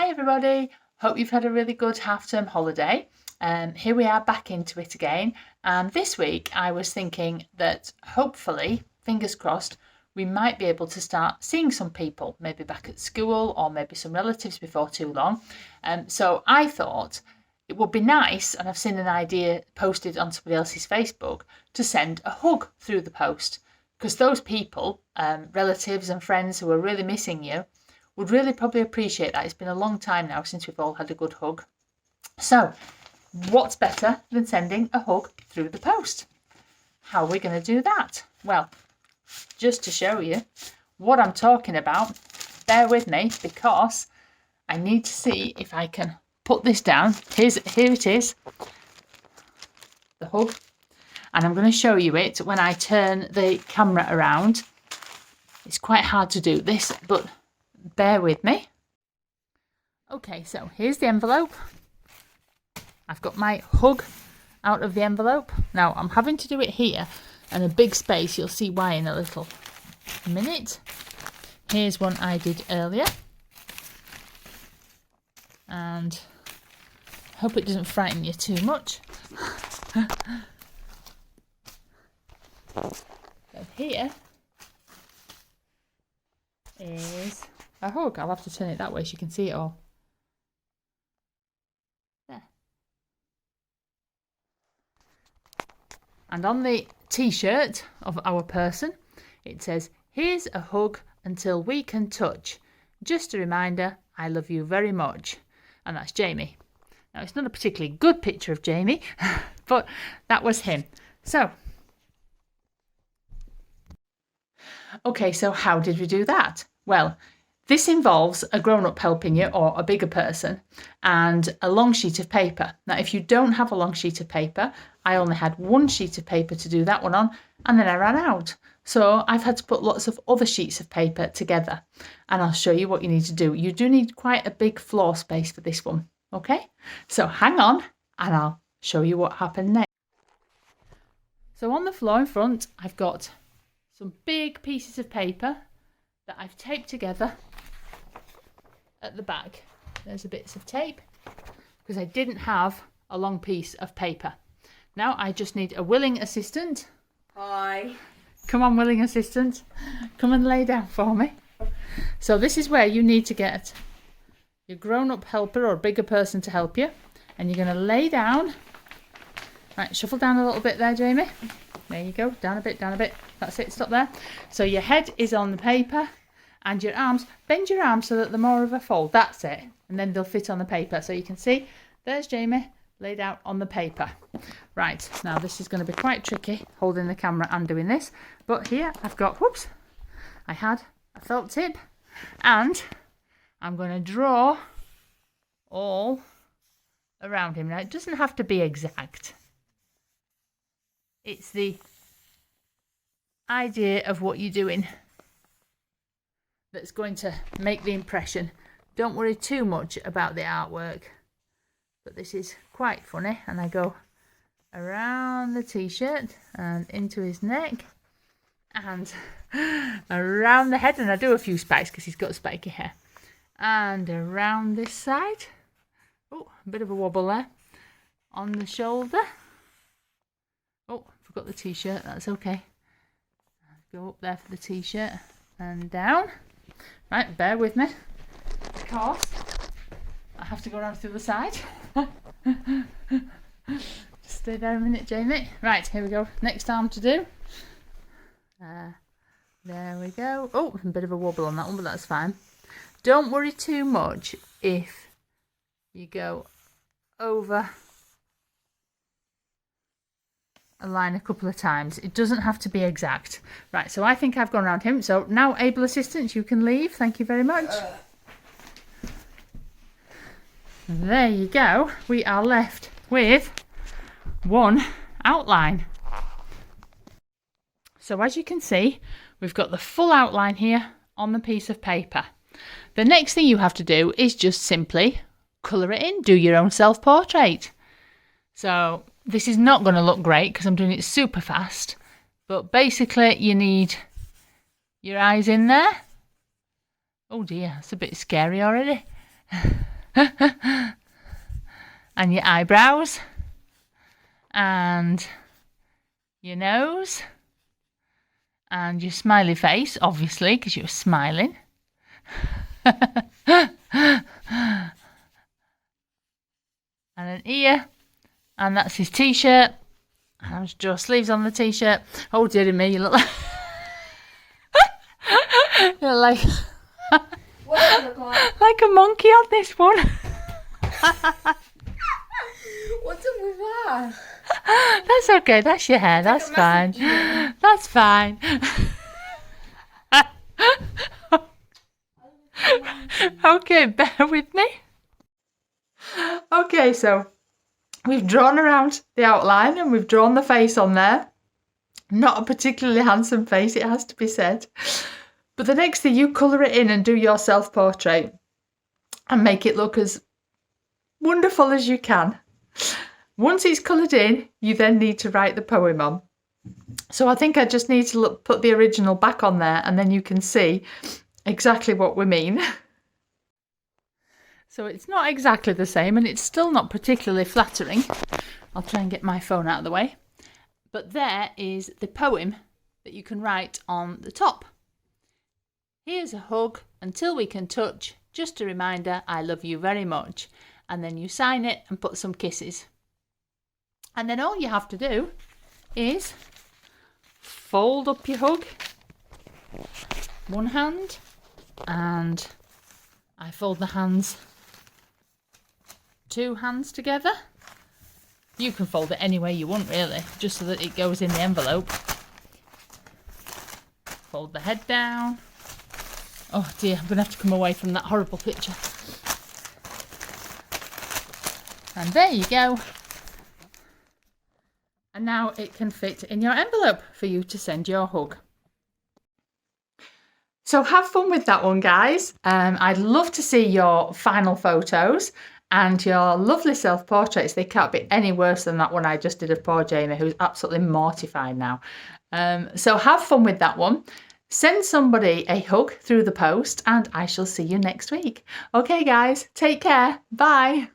Hi everybody, hope you've had a really good half-term holiday. Here we are back into it again, and this week I was thinking that hopefully, fingers crossed, we might be able to start seeing some people, maybe back at school or maybe some relatives before too long. So I thought it would be nice, and I've seen an idea posted on somebody else's Facebook, to send a hug through the post, because those people, relatives and friends who are really missing you, would really probably appreciate that. It's been a long time now since we've all had a good hug. So what's better than sending a hug through the post? How are we going to do that? Well, just to show you what I'm talking about, bear with me because I need to see if I can put this down. Here it is, the hug. And I'm going to show you it when I turn the camera around. It's quite hard to do this, but bear with me. Okay, so here's the envelope. I've got my hug out of the envelope. Now I'm having to do it here and a big space. You'll see why in a little minute. Here's one I did earlier. And I hope it doesn't frighten you too much. So here is a hug. I'll have to turn it that way so you can see it all. There. And on the t-shirt of our person, it says, "Here's a hug until we can touch. Just a reminder, I love you very much." And that's Jamie. Now, it's not a particularly good picture of Jamie, but that was him. So, okay, so how did we do that? Well, this involves a grown-up helping you or a bigger person and a long sheet of paper. Now, if you don't have a long sheet of paper, I only had one sheet of paper to do that one on, and then I ran out. So I've had to put lots of other sheets of paper together, and I'll show you what you need to do. You do need quite a big floor space for this one, okay? So hang on, and I'll show you what happened next. So on the floor in front, I've got some big pieces of paper that I've taped together at the back. There's the bits of tape because I didn't have a long piece of paper. Now I just need a willing assistant. Hi. Come on, willing assistant. Come and lay down for me. So this is where you need to get your grown-up helper or bigger person to help you. And you're going to lay down. Right, shuffle down a little bit there, Jamie. There you go. Down a bit, down a bit. That's it. Stop there. So your head is on the paper and your arms. Bend your arms so that they're more of a fold. That's it. And then they'll fit on the paper. So you can see there's Jamie laid out on the paper. Right. Now this is going to be quite tricky holding the camera and doing this. But here I've got, whoops, I had a felt tip and I'm going to draw all around him. Now it doesn't have to be exact. It's the idea of what you're doing that's going to make the impression. Don't worry too much about the artwork. But this is quite funny. And I go around the t-shirt and into his neck and around the head. And I do a few spikes because he's got spiky hair. And around this side. Oh, a bit of a wobble there. On the shoulder. Oh, forgot the t-shirt. That's okay. Go up there for the t-shirt and down. Right, bear with me because I have to go around to the other side. Just stay there a minute, Jamie. Right, here we go. Next arm to do. There we go. Oh, a bit of a wobble on that one, but that's fine. Don't worry too much if you go over a line a couple of times. It doesn't have to be exact. Right, so I think I've gone around him. So now, able assistants, you can leave. Thank you very much. There you go. We are left with one outline. So as you can see, we've got the full outline here on the piece of paper. The next thing you have to do is just simply colour it in. Do your own self-portrait. So this is not going to look great because I'm doing it super fast. But basically you need your eyes in there. Oh dear, it's a bit scary already. And your eyebrows. And your nose. And your smiley face, obviously, because you're smiling. And an ear. And that's his t-shirt. And I'll just draw sleeves on the t-shirt. Oh dear me, you look like... you look like... What does it look like? like a monkey on this one. What's up with that? That's okay, that's your hair, that's fine. That's fine. Okay, bear with me. Okay, so we've drawn around the outline and we've drawn the face on there. Not a particularly handsome face, it has to be said. But the next thing, you colour it in and do your self-portrait and make it look as wonderful as you can. Once it's coloured in, you then need to write the poem on. So I think I just need to put the original back on there and then you can see exactly what we mean. So it's not exactly the same and it's still not particularly flattering. I'll try and get my phone out of the way. But there is the poem that you can write on the top. Here's a hug until we can touch. Just a reminder, I love you very much. And then you sign it and put some kisses. And then all you have to do is fold up your hug. One hand. And I fold the hands. Two hands together. You can fold it any way you want really, just so that it goes in the envelope. Fold the head down. Oh dear, I'm going to have to come away from that horrible picture. And there you go. And now it can fit in your envelope for you to send your hug. So have fun with that one, guys. I'd love to see your final photos and your lovely self-portraits. They can't be any worse than that one I just did of poor Jamie, who's absolutely mortified now. So have fun with that one. Send somebody a hug through the post and I shall see you next week. Okay, guys, take care. Bye.